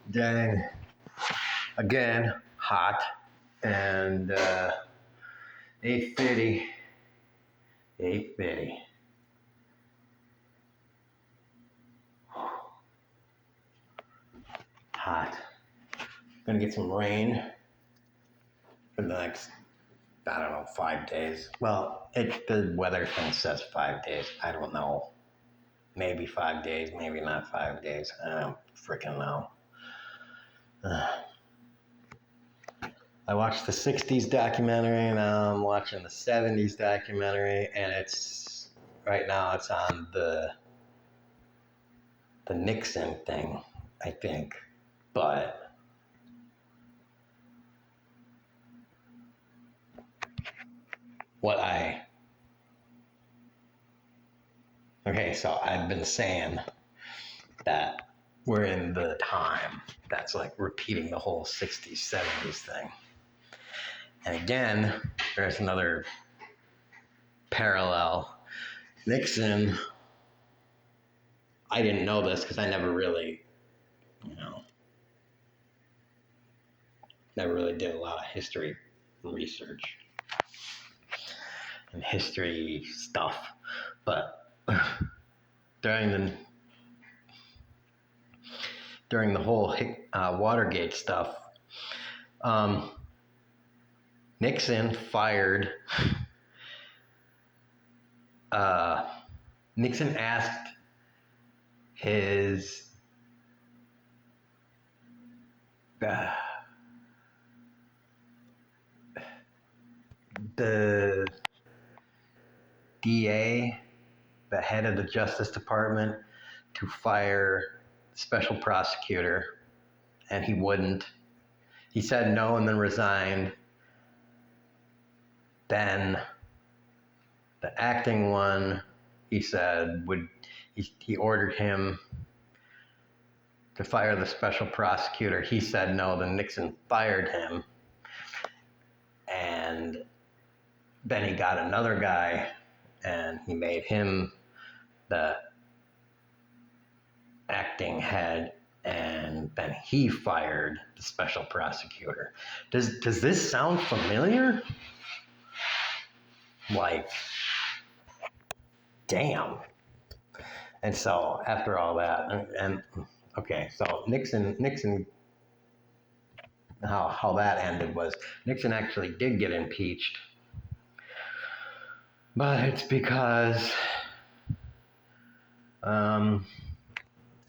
Then again, hot, and 8:50. 8:50. Hot. Gonna get some rain for the next, I don't know, 5 days. Well, the weather thing says 5 days. I don't know. Maybe 5 days, maybe not 5 days. I don't freaking know. I watched the 60s documentary, and now I'm watching the 70s documentary, and right now it's on the Nixon thing, I think. But so I've been saying that we're in the time that's like repeating the whole 60s, 70s thing. And again, there's another parallel. Nixon, I didn't know this because I never really did a lot of history research and history stuff. But during the whole Watergate stuff, Nixon Nixon asked his the DA, the head of the Justice Department, to fire the special prosecutor, and he wouldn't. He said no and then resigned. Then the acting one, he said he ordered him to fire the special prosecutor. He said no, then Nixon fired him. And then he got another guy, and he made him the acting head, and then he fired the special prosecutor. Does this sound familiar? Like, damn. And so after all that, and okay, so Nixon, how that ended was Nixon actually did get impeached, but it's because now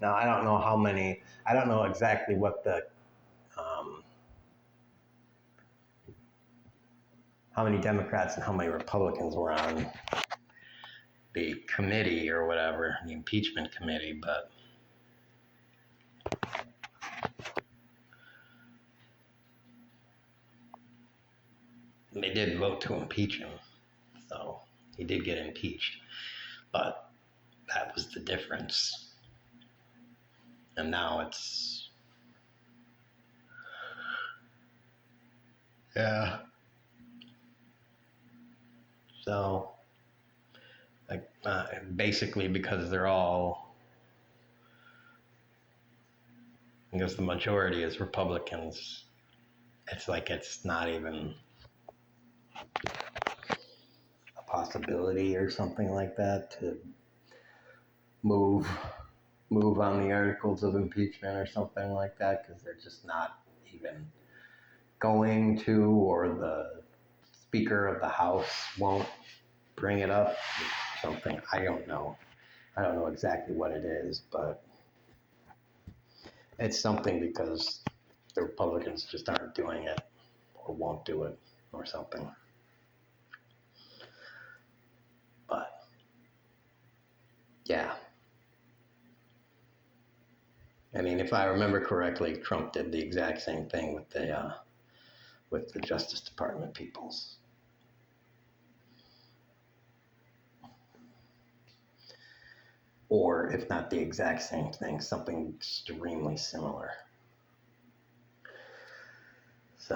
I don't know I don't know exactly what how many Democrats and how many Republicans were on the committee or whatever, the impeachment committee, but they did vote to impeach him, so he did get impeached. But that was the difference. And now it's, yeah. So, like, basically because they're all, because the majority is Republicans, it's like it's not even a possibility or something like that to move on the articles of impeachment or something like that, because they're just not even going to, or the Speaker of the House won't bring it up. Something, I don't know exactly what it is, but it's something because the Republicans just aren't doing it or won't do it or something. But yeah, I mean, if I remember correctly, Trump did the exact same thing with the Justice Department peoples. Or if not the exact same thing, something extremely similar. So,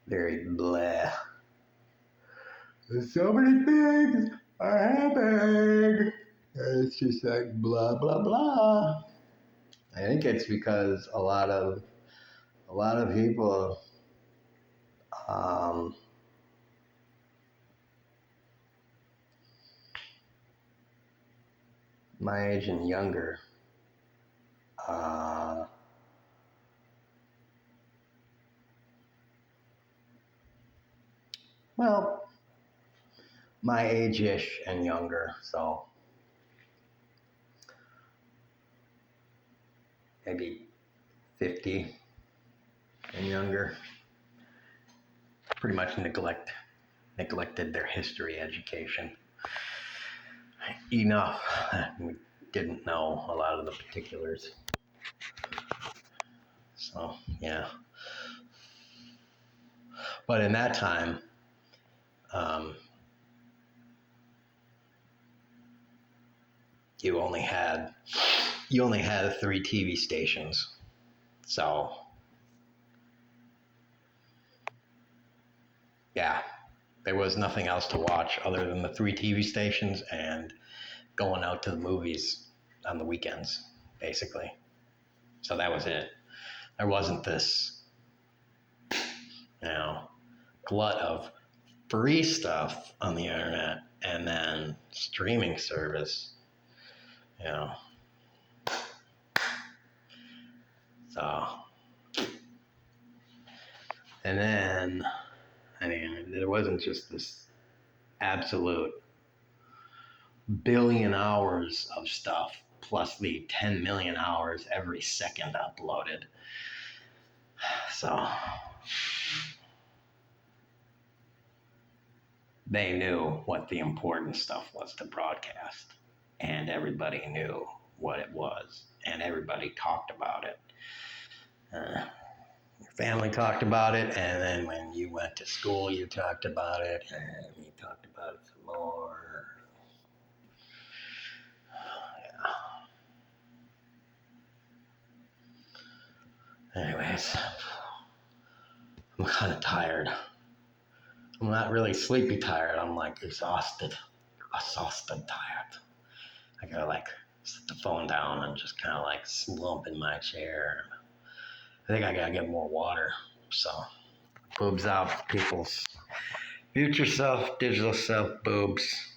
very bleh. So many things are happening. it's just like blah blah blah. I think it's because a lot of people um, my age and younger uh, well, my age-ish and younger, so maybe 50 and younger, pretty much neglected their history education enough. We didn't know a lot of the particulars. So, yeah. But in that time, um, you only had 3 TV stations. So, yeah, there was nothing else to watch other than the 3 TV stations and going out to the movies on the weekends, basically. So that was it. There wasn't this, glut of free stuff on the internet and then streaming service, you know. So, and then, there wasn't just this absolute billion hours of stuff plus the 10 million hours every second uploaded. So, they knew what the important stuff was to broadcast, and everybody knew what it was, and everybody talked about it. Your family talked about it, and then when you went to school, you talked about it, and you talked about it some more. Yeah. Anyways, I'm kind of tired. I'm not really sleepy tired. I'm like exhausted tired. I gotta like set the phone down and just kind of like slump in my chair. I think I gotta get more water. So, boobs out, people's future self, digital self, boobs.